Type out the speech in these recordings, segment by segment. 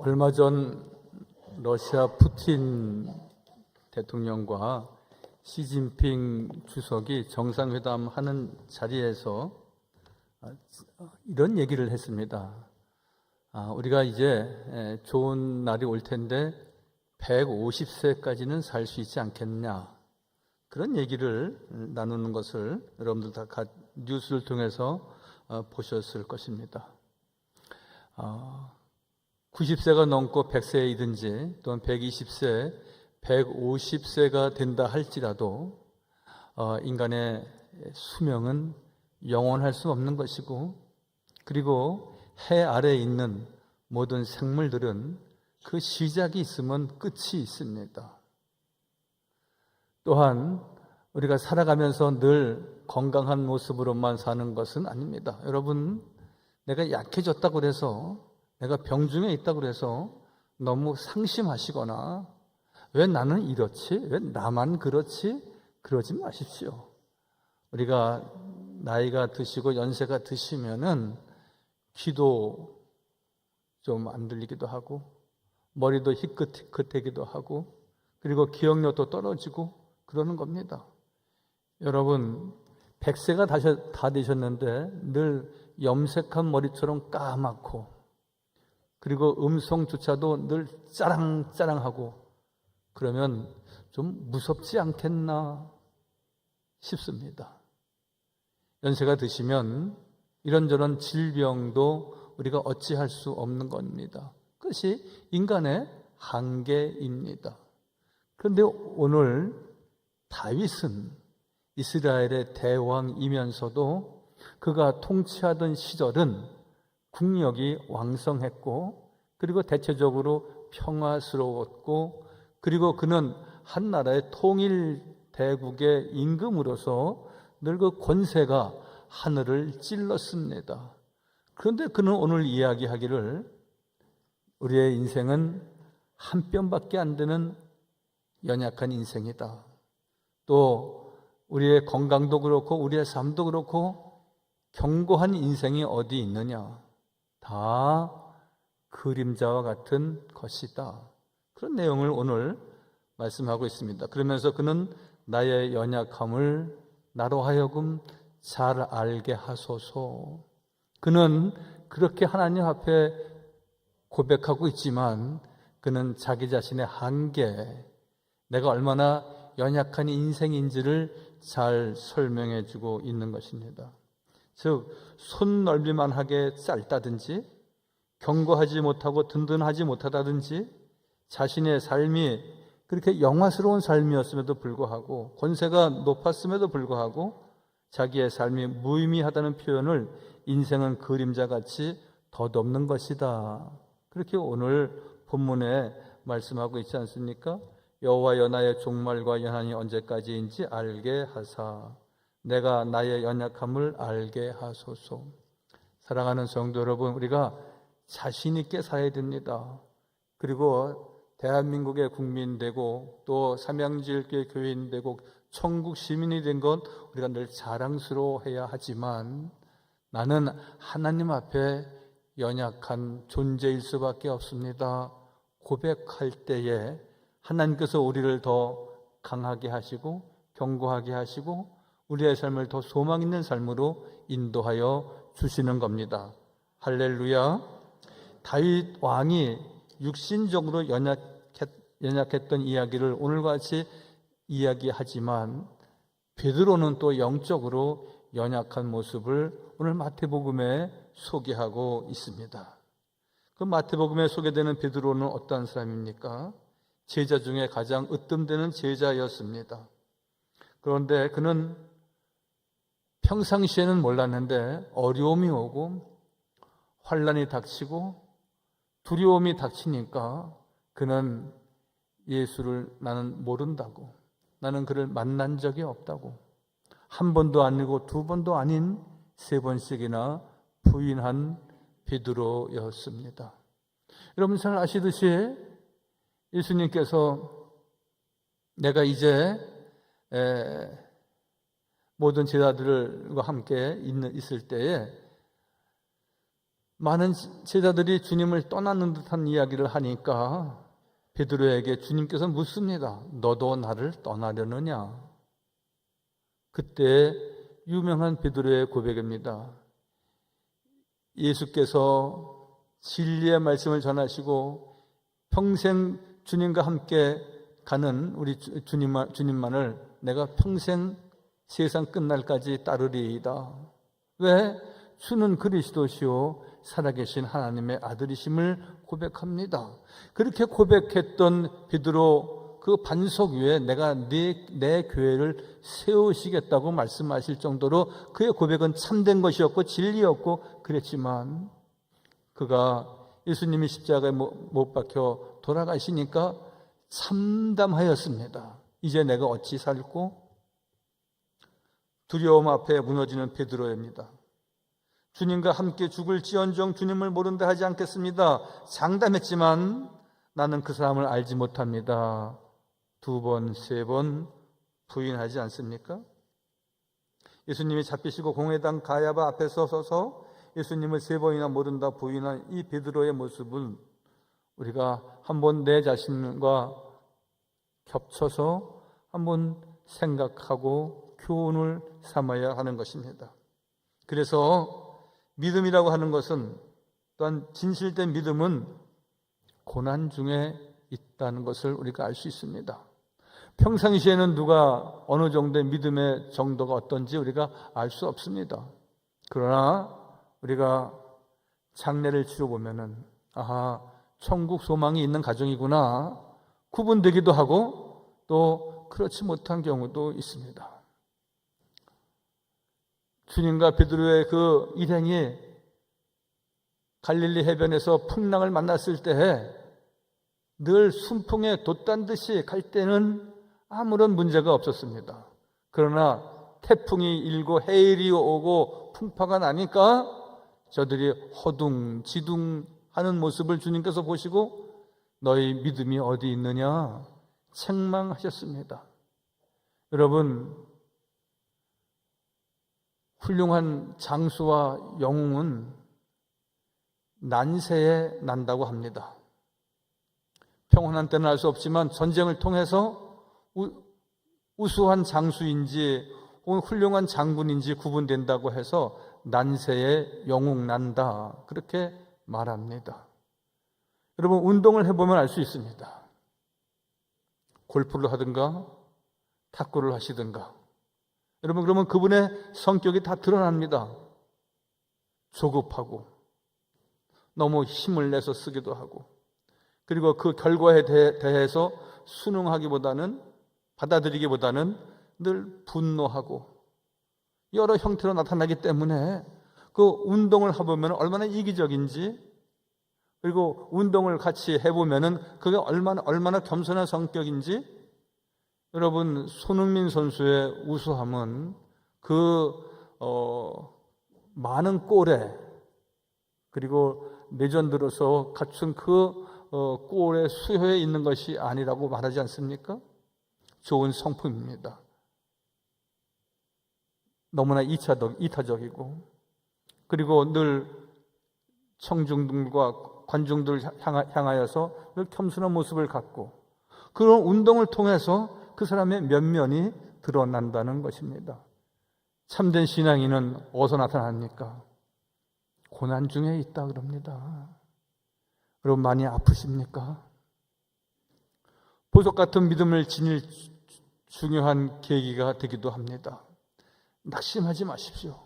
얼마 전 러시아 푸틴 대통령과 시진핑 주석이 정상회담 하는 자리에서 이런 얘기를 했습니다. 우리가 이제 좋은 날이 올 텐데 150세까지는 살 수 있지 않겠냐, 그런 얘기를 나누는 것을 여러분들 다 뉴스를 통해서 보셨을 것입니다. 90세가 넘고 100세에 이든지 또는 120세, 150세가 된다 할지라도 인간의 수명은 영원할 수 없는 것이고, 그리고 해 아래에 있는 모든 생물들은 그 시작이 있으면 끝이 있습니다. 또한 우리가 살아가면서 늘 건강한 모습으로만 사는 것은 아닙니다. 여러분, 내가 약해졌다고 해서, 내가 병중에 있다고 해서 너무 상심하시거나 왜 나는 이렇지? 왜 나만 그렇지? 그러지 마십시오. 우리가 나이가 드시고 연세가 드시면은 귀도 좀 안 들리기도 하고, 머리도 희끗희끗하기도 하고, 그리고 기억력도 떨어지고 그러는 겁니다. 여러분, 100세가 다 되셨는데 늘 염색한 머리처럼 까맣고, 그리고 음성조차도 늘 짜랑짜랑하고, 그러면 좀 무섭지 않겠나 싶습니다. 연세가 드시면 이런저런 질병도 우리가 어찌할 수 없는 겁니다. 그것이 인간의 한계입니다. 그런데 오늘 다윗은 이스라엘의 대왕이면서도 그가 통치하던 시절은 국력이 왕성했고, 그리고 대체적으로 평화스러웠고, 그리고 그는 한 나라의 통일 대국의 임금으로서 늘 그 권세가 하늘을 찔렀습니다. 그런데 그는 오늘 이야기하기를 우리의 인생은 한 뼘밖에 안 되는 연약한 인생이다. 또 우리의 건강도 그렇고 우리의 삶도 그렇고 견고한 인생이 어디 있느냐? 다 그림자와 같은 것이다. 그런 내용을 오늘 말씀하고 있습니다. 그러면서 그는 나의 연약함을 나로 하여금 잘 알게 하소서. 그는 그렇게 하나님 앞에 고백하고 있지만 그는 자기 자신의 한계, 내가 얼마나 연약한 인생인지를 잘 설명해 주고 있는 것입니다. 즉, 손 넓이만 하게 짧다든지, 견고하지 못하고 든든하지 못하다든지, 자신의 삶이 그렇게 영화스러운 삶이었음에도 불구하고, 권세가 높았음에도 불구하고 자기의 삶이 무의미하다는 표현을 인생은 그림자같이 덧없는 것이다, 그렇게 오늘 본문에 말씀하고 있지 않습니까? 여호와여, 나의 종말과 연한이 언제까지인지 알게 하사 내가 나의 연약함을 알게 하소서. 사랑하는 성도 여러분, 우리가 자신 있게 살아야 됩니다. 그리고 대한민국의 국민 되고 또 삼양지일교회 교인 되고 천국 시민이 된 것 우리가 늘 자랑스러워해야 하지만, 나는 하나님 앞에 연약한 존재일 수밖에 없습니다. 고백할 때에 하나님께서 우리를 더 강하게 하시고 견고하게 하시고 우리의 삶을 더 소망 있는 삶으로 인도하여 주시는 겁니다. 할렐루야. 다윗 왕이 육신적으로 연약했던 이야기를 오늘과 같이 이야기하지만, 베드로는 또 영적으로 연약한 모습을 오늘 마태복음에 소개하고 있습니다. 그 마태복음에 소개되는 베드로는 어떤 사람입니까? 제자 중에 가장 으뜸되는 제자였습니다. 그런데 그는 평상시에는 몰랐는데 어려움이 오고 환난이 닥치고 두려움이 닥치니까 그는 예수를 나는 모른다고, 나는 그를 만난 적이 없다고, 한 번도 아니고 두 번도 아닌 세 번씩이나 부인한 베드로였습니다. 여러분 잘 아시듯이 예수님께서 내가 이제 모든 제자들과 함께 있을 때에 많은 제자들이 주님을 떠나는 듯한 이야기를 하니까 베드로에게 주님께서 묻습니다. 너도 나를 떠나려느냐? 그때 유명한 베드로의 고백입니다. 예수께서 진리의 말씀을 전하시고 평생 주님과 함께 가는 우리 주님만을 내가 평생 세상 끝날까지 따르리이다. 왜? 주는 그리스도시요 살아계신 하나님의 아들이심을 고백합니다. 그렇게 고백했던 베드로 그 반석 위에 내가 내 교회를 세우시겠다고 말씀하실 정도로 그의 고백은 참된 것이었고 진리였고 그랬지만 그가 예수님이 십자가에 못 박혀 돌아가시니까 참담하였습니다. 이제 내가 어찌 살고? 두려움 앞에 무너지는 베드로입니다. 주님과 함께 죽을지언정 주님을 모른다 하지 않겠습니다. 장담했지만 나는 그 사람을 알지 못합니다. 2번, 3번 부인하지 않습니까? 예수님이 잡히시고 공회당 가야바 앞에 서서 예수님을 3번이나 모른다 부인한 이 베드로의 모습은 우리가 한번 내 자신과 겹쳐서 한번 생각하고 교훈을 삼아야 하는 것입니다. 그래서 믿음이라고 하는 것은 또한 진실된 믿음은 고난 중에 있다는 것을 우리가 알 수 있습니다. 평상시에는 누가 어느 정도의 믿음의 정도가 어떤지 우리가 알 수 없습니다. 그러나 우리가 장례를 치러보면은 아하, 천국 소망이 있는 가정이구나 구분되기도 하고 또 그렇지 못한 경우도 있습니다. 주님과 베드로의 그 일행이 갈릴리 해변에서 풍랑을 만났을 때에 늘 순풍에 돛단 듯이 갈 때는 아무런 문제가 없었습니다. 그러나 태풍이 일고 해일이 오고 풍파가 나니까 저들이 허둥지둥하는 모습을 주님께서 보시고 너희 믿음이 어디 있느냐 책망하셨습니다. 여러분, 훌륭한 장수와 영웅은 난세에 난다고 합니다. 평온한 때는 알 수 없지만 전쟁을 통해서 우수한 장수인지 혹은 훌륭한 장군인지 구분된다고 해서 난세에 영웅 난다 그렇게 말합니다. 여러분, 운동을 해보면 알 수 있습니다. 골프를 하든가 탁구를 하시든가 여러분, 그러면 그분의 성격이 다 드러납니다. 조급하고 너무 힘을 내서 쓰기도 하고 그리고 그 결과에 대해서 순응하기보다는 받아들이기보다는 늘 분노하고 여러 형태로 나타나기 때문에 그 운동을 해보면 얼마나 이기적인지 그리고 운동을 같이 해보면 그게 얼마나 겸손한 성격인지 여러분, 손흥민 선수의 우수함은 많은 골에 그리고 레전드로서 갖춘 골의 수효에 있는 것이 아니라고 말하지 않습니까? 좋은 성품입니다. 너무나 이타적이고 그리고 늘 청중들과 관중들 향하여서 늘 겸손한 모습을 갖고 그런 운동을 통해서 그 사람의 면면이 드러난다는 것입니다. 참된 신앙인은 어디서 나타납니까? 고난 중에 있다 그럽니다. 여러분, 많이 아프십니까? 보석 같은 믿음을 지닐 중요한 계기가 되기도 합니다. 낙심하지 마십시오.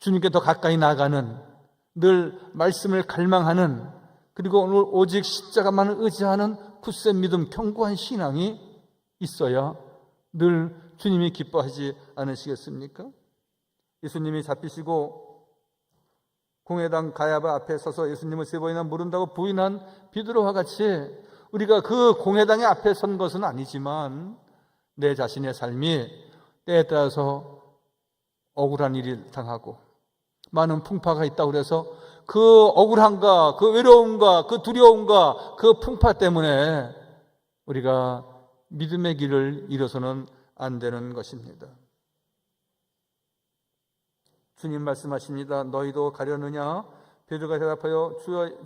주님께 더 가까이 나가는, 늘 말씀을 갈망하는, 그리고 오늘 오직 십자가만을 의지하는 굳센 믿음, 견고한 신앙이 있어야 늘 주님이 기뻐하지 않으시겠습니까? 예수님이 잡히시고 공회당 가야바 앞에 서서 예수님을 3번이나 모른다고 부인한 베드로와 같이 우리가 그 공회당의 앞에 선 것은 아니지만 내 자신의 삶이 때에 따라서 억울한 일을 당하고 많은 풍파가 있다고 해서 그 억울함과 그 외로움과 그 두려움과 그 풍파 때문에 우리가 믿음의 길을 잃어서는 안 되는 것입니다. 주님 말씀하십니다. 너희도 가려느냐? 베드로가 대답하여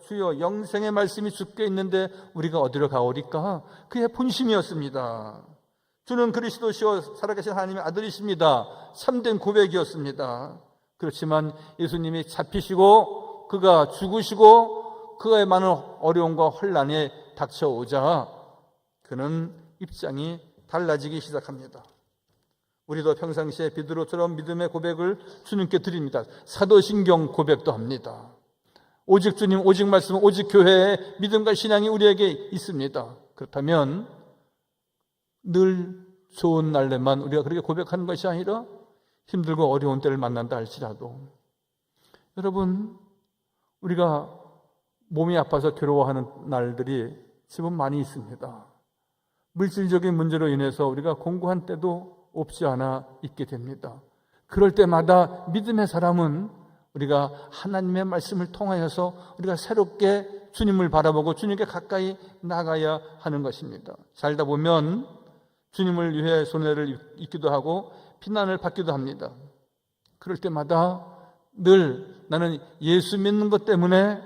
주여 영생의 말씀이 주께 있는데 우리가 어디로 가오리까? 그의 본심이었습니다. 주는 그리스도시요 살아계신 하나님의 아들이십니다. 참된 고백이었습니다. 그렇지만 예수님이 잡히시고 그가 죽으시고 그의 많은 어려움과 혼란에 닥쳐오자 그는 입장이 달라지기 시작합니다. 우리도 평상시에 베드로처럼 믿음의 고백을 주님께 드립니다. 사도신경 고백도 합니다. 오직 주님, 오직 말씀, 오직 교회의 믿음과 신앙이 우리에게 있습니다. 그렇다면 늘 좋은 날에만 우리가 그렇게 고백하는 것이 아니라 힘들고 어려운 때를 만난다 할지라도 여러분, 우리가 몸이 아파서 괴로워하는 날들이 지금 많이 있습니다. 물질적인 문제로 인해서 우리가 공고한 때도 없지 않아 있게 됩니다. 그럴 때마다 믿음의 사람은 우리가 하나님의 말씀을 통하여서 우리가 새롭게 주님을 바라보고 주님께 가까이 나가야 하는 것입니다. 살다 보면 주님을 위해 손해를 입기도 하고 비난을 받기도 합니다. 그럴 때마다 늘 나는 예수 믿는 것 때문에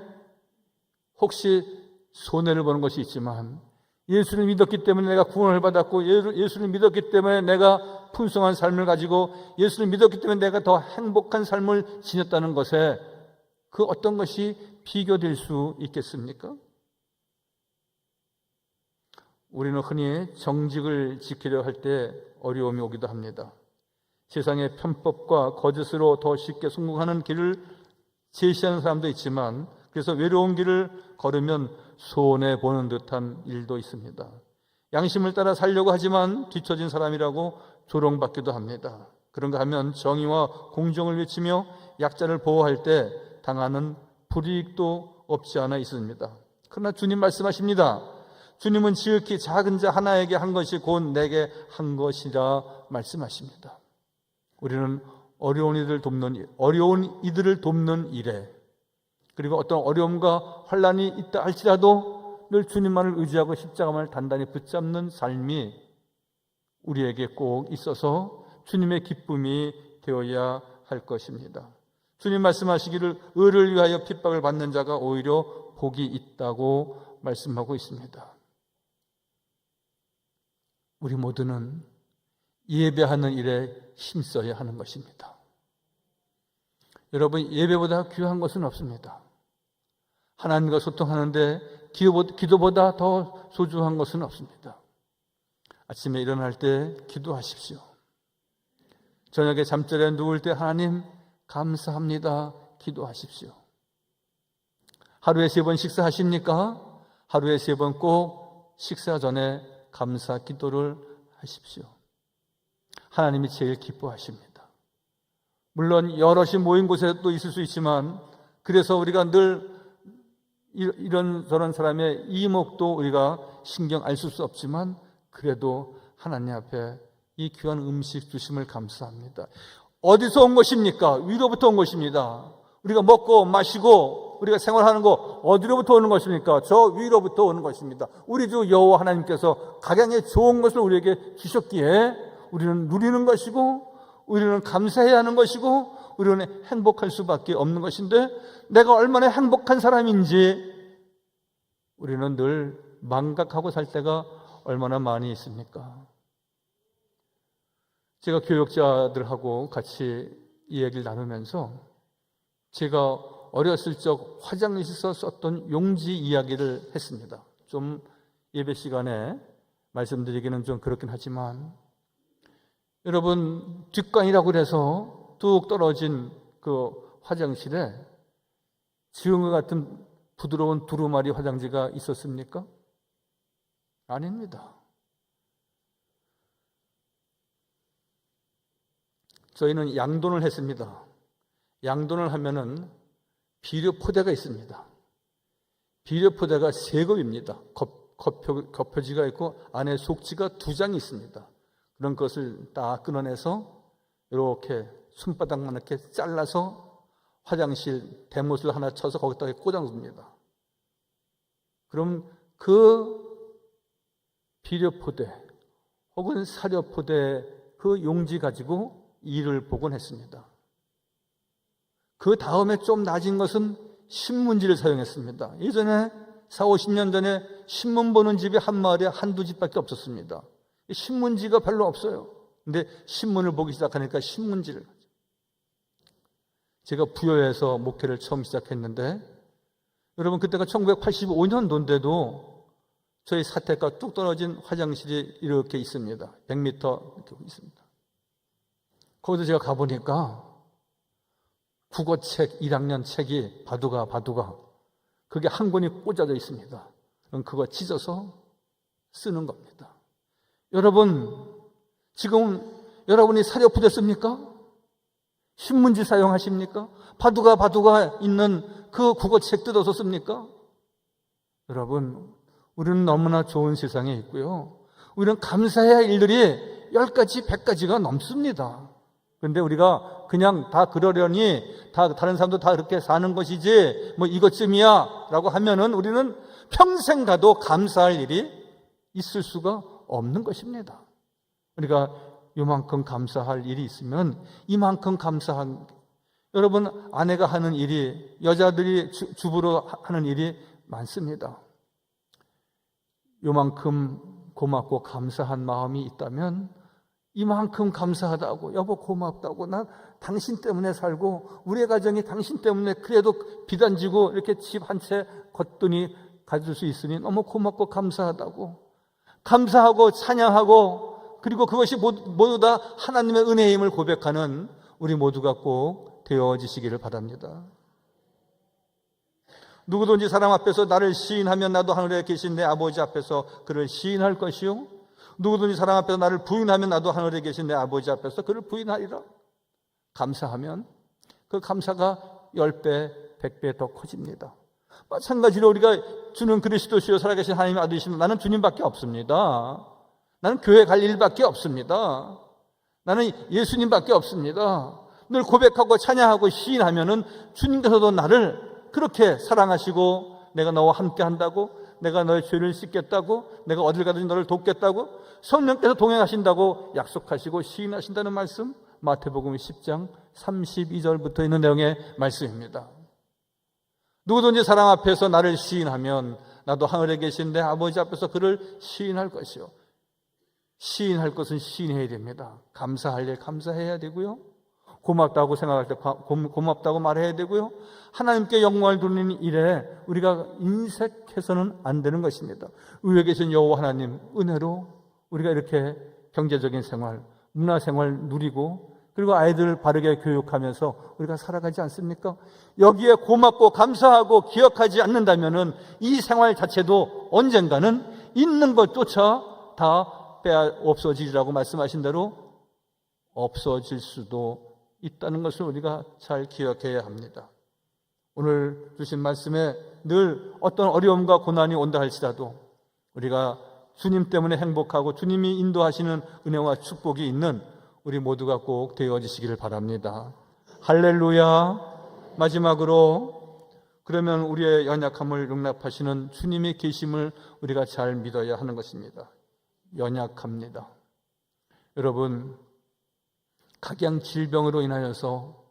혹시 손해를 보는 것이 있지만 예수를 믿었기 때문에 내가 구원을 받았고 예수를 믿었기 때문에 내가 풍성한 삶을 가지고 예수를 믿었기 때문에 내가 더 행복한 삶을 지녔다는 것에 그 어떤 것이 비교될 수 있겠습니까? 우리는 흔히 정직을 지키려 할 때 어려움이 오기도 합니다. 세상의 편법과 거짓으로 더 쉽게 성공하는 길을 제시하는 사람도 있지만 그래서 외로운 길을 걸으면 손해보는 듯한 일도 있습니다. 양심을 따라 살려고 하지만 뒤처진 사람이라고 조롱받기도 합니다. 그런가 하면 정의와 공정을 외치며 약자를 보호할 때 당하는 불이익도 없지 않아 있습니다. 그러나 주님 말씀하십니다. 주님은 지극히 작은 자 하나에게 한 것이 곧 내게 한 것이라 말씀하십니다. 우리는 어려운 이들을 돕는 일에 그리고 어떤 어려움과 환란이 있다 할지라도 늘 주님만을 의지하고 십자가만을 단단히 붙잡는 삶이 우리에게 꼭 있어서 주님의 기쁨이 되어야 할 것입니다. 주님 말씀하시기를 의를 위하여 핍박을 받는 자가 오히려 복이 있다고 말씀하고 있습니다. 우리 모두는 예배하는 일에 힘써야 하는 것입니다. 여러분, 예배보다 귀한 것은 없습니다. 하나님과 소통하는데 기도보다 더 소중한 것은 없습니다. 아침에 일어날 때 기도하십시오. 저녁에 잠자리에 누울 때 하나님 감사합니다. 기도하십시오. 하루에 3번 식사하십니까? 하루에 3번 꼭 식사 전에 감사 기도를 하십시오. 하나님이 제일 기뻐하십니다. 물론 여럿이 모인 곳에도 있을 수 있지만 그래서 우리가 늘 이런저런 사람의 이목도 우리가 신경 안 쓸 수 없지만 그래도 하나님 앞에 이 귀한 음식 주심을 감사합니다. 어디서 온 것입니까? 위로부터 온 것입니다. 우리가 먹고 마시고 우리가 생활하는 거 어디로부터 오는 것입니까? 저 위로부터 오는 것입니다. 우리 주 여호와 하나님께서 각양의 좋은 것을 우리에게 주셨기에 우리는 누리는 것이고 우리는 감사해야 하는 것이고 우리는 행복할 수밖에 없는 것인데 내가 얼마나 행복한 사람인지 우리는 늘 망각하고 살 때가 얼마나 많이 있습니까? 제가 교육자들하고 같이 이 얘기를 나누면서 제가 어렸을 적 화장실에서 썼던 용지 이야기를 했습니다. 좀 예배 시간에 말씀드리기는 좀 그렇긴 하지만 여러분 뒷관이라고 해서 뚝 떨어진 그 화장실에 지금과 같은 부드러운 두루마리 화장지가 있었습니까? 아닙니다. 저희는 양돈을 했습니다. 양돈을 하면은 비료포대가 있습니다. 비료포대가 3급입니다. 겉표지가 있고 안에 속지가 2장이 있습니다. 그런 것을 딱 끊어내서 이렇게 손바닥만 이렇게 잘라서 화장실 대못을 하나 쳐서 거기다가 꽂아놓습니다. 그럼 그 비료포대 혹은 사료포대 그 용지 가지고 일을 복원했습니다. 그 다음에 좀 낮은 것은 신문지를 사용했습니다. 예전에 40, 50년 전에 신문 보는 집이 한 마을에 한두 집밖에 없었습니다. 신문지가 별로 없어요. 근데 신문을 보기 시작하니까 신문지를. 제가 부여에서 목회를 처음 시작했는데, 여러분 그때가 1985년도인데도 저희 사택과 뚝 떨어진 화장실이 이렇게 있습니다. 100m 이렇게 있습니다. 거기서 제가 가보니까 국어책 1학년 책이 바둑아 그게 한 권이 꽂아져 있습니다. 그럼 그거 찢어서 쓰는 겁니다. 여러분, 지금 여러분이 사료프 됐습니까? 신문지 사용하십니까? 바둑아 있는 그 국어책 뜯어서 씁니까? 여러분, 우리는 너무나 좋은 세상에 있고요. 우리는 감사해야 할 일들이 10가지, 100가지가 넘습니다. 그런데 우리가 그냥 다 그러려니 다른 사람도 다 그렇게 사는 것이지 뭐 이것쯤이야 라고 하면은 우리는 평생 가도 감사할 일이 있을 수가 없는 것입니다. 우리가 이만큼 감사할 일이 있으면 이만큼 감사한, 여러분 아내가 하는 일이, 여자들이 주부로 하는 일이 많습니다. 요만큼 고맙고 감사한 마음이 있다면 이만큼 감사하다고, 여보 고맙다고, 난 당신 때문에 살고 우리의 가정이 당신 때문에 그래도 비단 지고 이렇게 집 한 채 거뜬히 가질 수 있으니 너무 고맙고 감사하다고, 감사하고 찬양하고, 그리고 그것이 모두 다 하나님의 은혜의 힘을 고백하는 우리 모두가 꼭 되어지시기를 바랍니다. 누구든지 사람 앞에서 나를 시인하면 나도 하늘에 계신 내 아버지 앞에서 그를 시인할 것이요, 누구든지 사람 앞에서 나를 부인하면 나도 하늘에 계신 내 아버지 앞에서 그를 부인하리라. 감사하면 그 감사가 10배, 100배 더 커집니다. 마찬가지로 우리가 주는 그리스도시요 살아계신 하나님의 아들이시면 나는 주님밖에 없습니다. 나는 교회 갈 일밖에 없습니다. 나는 예수님밖에 없습니다. 늘 고백하고 찬양하고 시인하면은 주님께서도 나를 그렇게 사랑하시고 내가 너와 함께 한다고, 내가 너의 죄를 씻겠다고, 내가 어딜 가든지 너를 돕겠다고, 성령께서 동행하신다고 약속하시고 시인하신다는 말씀, 마태복음 10장 32절부터 있는 내용의 말씀입니다. 누구든지 사람 앞에서 나를 시인하면 나도 하늘에 계신 내 아버지 앞에서 그를 시인할 것이요. 시인할 것은 시인해야 됩니다. 감사할 일 감사해야 되고요, 고맙다고 생각할 때 고맙다고 말해야 되고요, 하나님께 영광을 돌리는 일에 우리가 인색해서는 안 되는 것입니다. 위에 계신 여호와 하나님 은혜로 우리가 이렇게 경제적인 생활, 문화생활 누리고, 그리고 아이들을 바르게 교육하면서 우리가 살아가지 않습니까? 여기에 고맙고 감사하고 기억하지 않는다면은 이 생활 자체도 언젠가는 있는 것조차 다 없어지리라고 말씀하신 대로 없어질 수도 있다는 것을 우리가 잘 기억해야 합니다. 오늘 주신 말씀에 늘 어떤 어려움과 고난이 온다 할지라도 우리가 주님 때문에 행복하고 주님이 인도하시는 은혜와 축복이 있는 우리 모두가 꼭 되어지시기를 바랍니다. 할렐루야. 마지막으로, 그러면 우리의 연약함을 용납하시는 주님의 계심을 우리가 잘 믿어야 하는 것입니다. 연약합니다. 여러분, 각양 질병으로 인하여서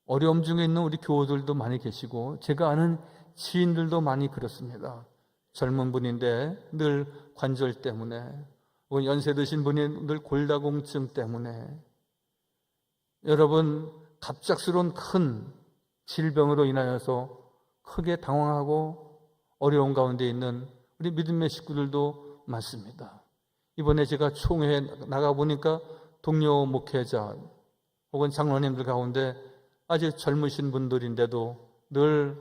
어려움 중에 있는 우리 교우들도 많이 계시고, 제가 아는 지인들도 많이 그렇습니다. 젊은 분인데 늘 관절 때문에, 혹은 연세 드신 분이 늘 골다공증 때문에, 여러분 갑작스러운 큰 질병으로 인하여서 크게 당황하고 어려운 가운데 있는 우리 믿음의 식구들도 많습니다. 이번에 제가 총회에 나가보니까 동료 목회자 혹은 장로님들 가운데 아직 젊으신 분들인데도 늘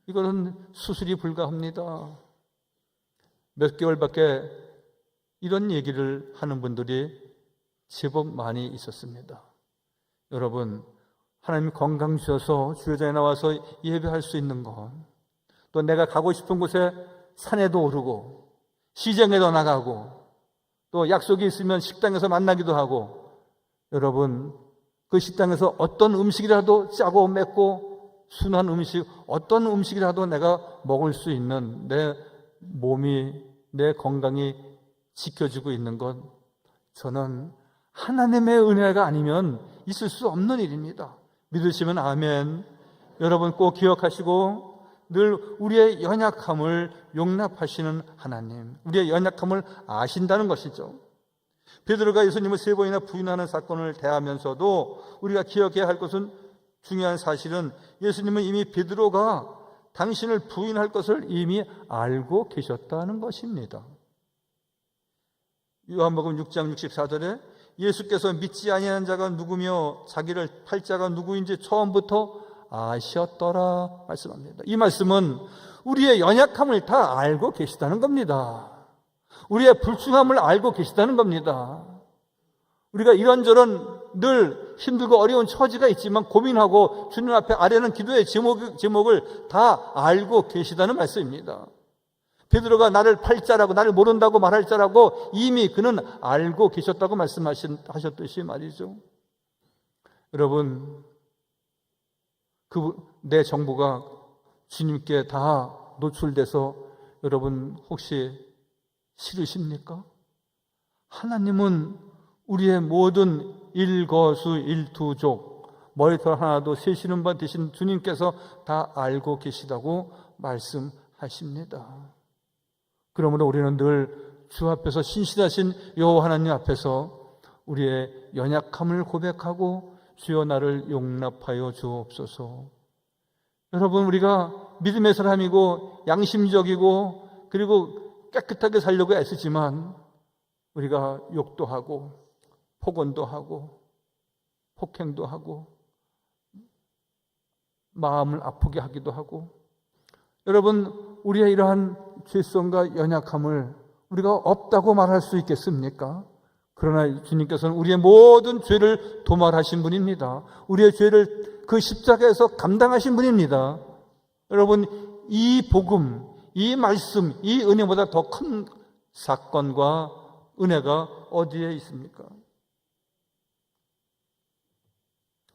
이거는 수술이 불가합니다. 몇 개월밖에 이런 얘기를 하는 분들이 제법 많이 있었습니다. 여러분, 하나님 건강 주셔서 주여자에 나와서 예배할 수 있는 것, 또 내가 가고 싶은 곳에 산에도 오르고 시장에도 나가고 또 약속이 있으면 식당에서 만나기도 하고, 여러분 그 식당에서 어떤 음식이라도 짜고 맵고 순한 음식, 어떤 음식이라도 내가 먹을 수 있는 내 몸이, 내 건강이 지켜지고 있는 건 저는 하나님의 은혜가 아니면 있을 수 없는 일입니다. 믿으시면 아멘. 여러분 꼭 기억하시고 늘 우리의 연약함을 용납하시는 하나님, 우리의 연약함을 아신다는 것이죠. 베드로가 예수님을 3번이나 부인하는 사건을 대하면서도 우리가 기억해야 할 것은, 중요한 사실은 예수님은 이미 베드로가 당신을 부인할 것을 이미 알고 계셨다는 것입니다. 요한복음 6장 64절에 예수께서 믿지 아니하는 자가 누구며 자기를 팔 자가 누구인지 처음부터 아셨더라 말씀합니다. 이 말씀은 우리의 연약함을 다 알고 계시다는 겁니다. 우리의 불충함을 알고 계시다는 겁니다. 우리가 이런저런 늘 힘들고 어려운 처지가 있지만 고민하고 주님 앞에 아뢰는 기도의 제목을 다 알고 계시다는 말씀입니다. 베드로가 나를 팔 자라고, 나를 모른다고 말할 자라고 이미 그는 알고 계셨다고 말씀하셨듯이 말이죠. 여러분, 내 정보가 주님께 다 노출돼서 여러분 혹시 싫으십니까? 하나님은 우리의 모든 일거수일투족, 머리털 하나도 세시는 바 되신 주님께서 다 알고 계시다고 말씀하십니다. 그러므로 우리는 늘 주 앞에서 신실하신 여호와 하나님 앞에서 우리의 연약함을 고백하고 주여 나를 용납하여 주옵소서. 여러분, 우리가 믿음의 사람이고 양심적이고 그리고 깨끗하게 살려고 애쓰지만 우리가 욕도 하고 폭언도 하고 폭행도 하고 마음을 아프게 하기도 하고, 여러분, 우리의 이러한 죄성과 연약함을 우리가 없다고 말할 수 있겠습니까? 그러나 주님께서는 우리의 모든 죄를 도말하신 분입니다. 우리의 죄를 그 십자가에서 감당하신 분입니다. 여러분, 이 복음, 이 말씀, 이 은혜보다 더 큰 사건과 은혜가 어디에 있습니까?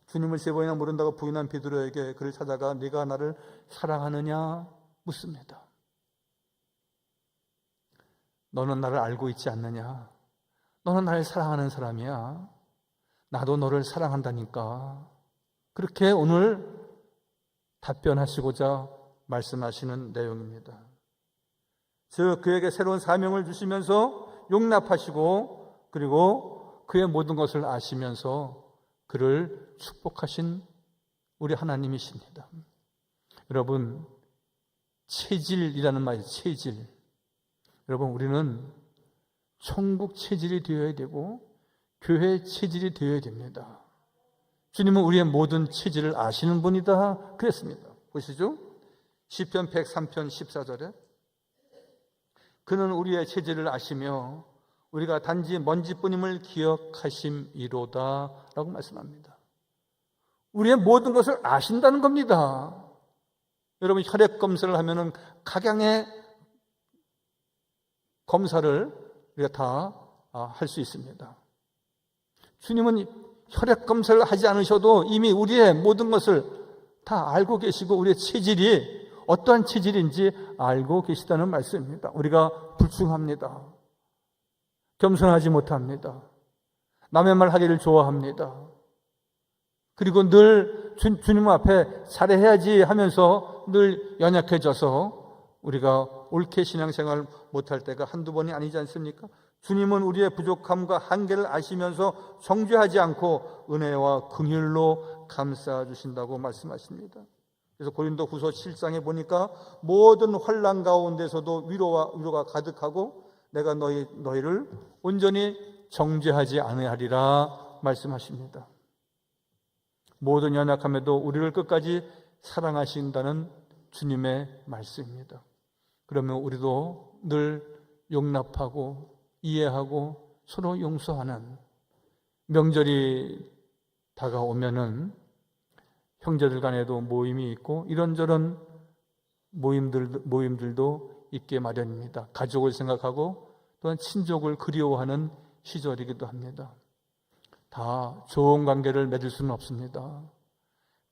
주님을 3번이나 모른다고 부인한 베드로에게 그를 찾아가 네가 나를 사랑하느냐 묻습니다. 너는 나를 알고 있지 않느냐? 너는 나를 사랑하는 사람이야. 나도 너를 사랑한다니까. 그렇게 오늘 답변하시고자 말씀하시는 내용입니다. 즉 그에게 새로운 사명을 주시면서 용납하시고 그리고 그의 모든 것을 아시면서 그를 축복하신 우리 하나님이십니다. 여러분, 체질이라는 말이 체질. 여러분, 우리는 천국 체질이 되어야 되고 교회 체질이 되어야 됩니다. 주님은 우리의 모든 체질을 아시는 분이다 그랬습니다. 보시죠. 시편 103편 14절에 그는 우리의 체질을 아시며 우리가 단지 먼지뿐임을 기억하심이로다 라고 말씀합니다. 우리의 모든 것을 아신다는 겁니다. 여러분, 혈액 검사를 하면은 각양의 검사를 우리가 다 할 수 있습니다. 주님은 혈액 검사를 하지 않으셔도 이미 우리의 모든 것을 다 알고 계시고 우리의 체질이 어떠한 체질인지 알고 계시다는 말씀입니다. 우리가 불충합니다. 겸손하지 못합니다. 남의 말 하기를 좋아합니다. 그리고 늘 주님 앞에 잘해야지 하면서 늘 연약해져서 우리가 옳게 신앙생활 못할 때가 한두 번이 아니지 않습니까? 주님은 우리의 부족함과 한계를 아시면서 정죄하지 않고 은혜와 긍휼로 감싸주신다고 말씀하십니다. 그래서 고린도후서 7장에 보니까 모든 환난 가운데서도 위로가 가득하고 내가 너희를 온전히 정죄하지 아니하리라 말씀하십니다. 모든 연약함에도 우리를 끝까지 사랑하신다는 주님의 말씀입니다. 그러면 우리도 늘 용납하고 이해하고 서로 용서하는, 명절이 다가오면은 형제들 간에도 모임이 있고 이런저런 모임들도 있게 마련입니다. 가족을 생각하고 또한 친족을 그리워하는 시절이기도 합니다. 다 좋은 관계를 맺을 수는 없습니다.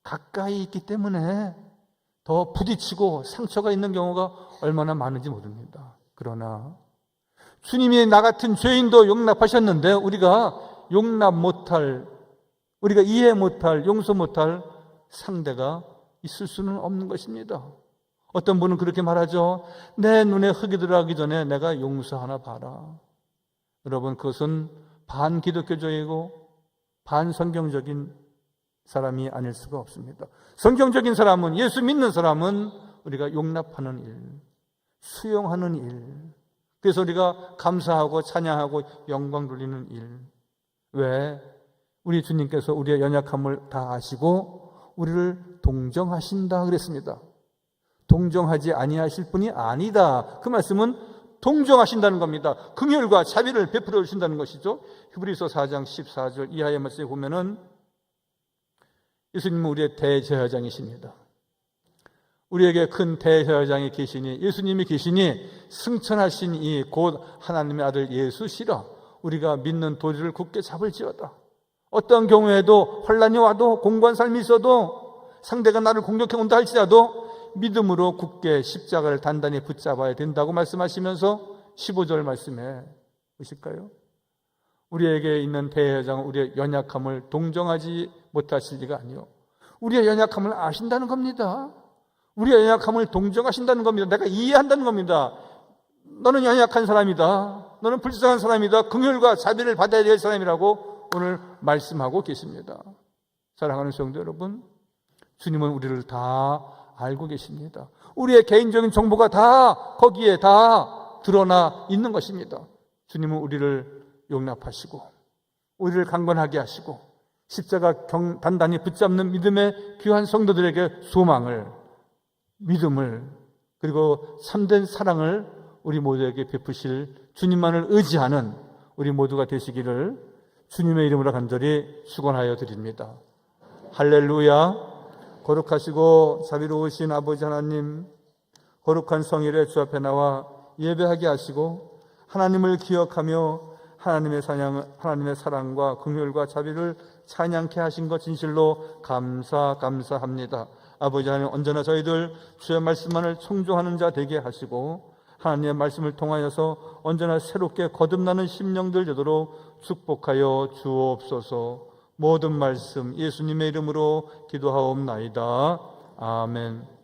가까이 있기 때문에 더 부딪히고 상처가 있는 경우가 얼마나 많은지 모릅니다. 그러나 주님이 나 같은 죄인도 용납하셨는데 우리가 용납 못할, 우리가 이해 못할, 용서 못할 상대가 있을 수는 없는 것입니다. 어떤 분은 그렇게 말하죠. 내 눈에 흙이 들어가기 전에 내가 용서하나 봐라. 여러분, 그것은 반기독교적이고 반성경적인 사람이 아닐 수가 없습니다. 성경적인 사람은, 예수 믿는 사람은 우리가 용납하는 일, 수용하는 일, 그래서 우리가 감사하고 찬양하고 영광 돌리는 일. 왜? 우리 주님께서 우리의 연약함을 다 아시고 우리를 동정하신다 그랬습니다. 동정하지 아니하실 분이 아니다. 그 말씀은 동정하신다는 겁니다. 긍휼과 자비를 베풀어 주신다는 것이죠. 히브리서 4장 14절 이하의 말씀에 보면은 예수님은 우리의 대제사장이십니다. 우리에게 큰 대제사장이 계시니, 예수님이 계시니 승천하신 이 곧 하나님의 아들 예수시라. 우리가 믿는 도리를 굳게 잡을지어다. 어떤 경우에도 혼란이 와도 공고한 삶이 있어도 상대가 나를 공격해 온다 할지라도 믿음으로 굳게 십자가를 단단히 붙잡아야 된다고 말씀하시면서 15절 말씀에 보실까요? 우리에게 있는 대제사장은 우리의 연약함을 동정하지 못하실 리가 아니요, 우리의 연약함을 아신다는 겁니다. 우리의 연약함을 동정하신다는 겁니다. 내가 이해한다는 겁니다. 너는 연약한 사람이다. 너는 불쌍한 사람이다. 긍휼과 자비를 받아야 될 사람이라고 오늘 말씀하고 계십니다. 사랑하는 성도 여러분, 주님은 우리를 다 알고 계십니다. 우리의 개인적인 정보가 다 거기에 다 드러나 있는 것입니다. 주님은 우리를 용납하시고 우리를 강건하게 하시고 십자가 단단히 붙잡는 믿음의 귀한 성도들에게 소망을, 믿음을, 그리고 참된 사랑을 우리 모두에게 베푸실 주님만을 의지하는 우리 모두가 되시기를 주님의 이름으로 간절히 축원하여 드립니다. 할렐루야. 거룩하시고 자비로우신 아버지 하나님, 거룩한 성일에 주 앞에 나와 예배하게 하시고 하나님을 기억하며 하나님의 사랑과 긍휼과 자비를 찬양케 하신 것 진실로 감사합니다. 아버지 하나님, 언제나 저희들 주의 말씀만을 청종하는 자 되게 하시고 하나님의 말씀을 통하여서 언제나 새롭게 거듭나는 심령들 되도록 축복하여 주옵소서. 모든 말씀 예수님의 이름으로 기도하옵나이다. 아멘.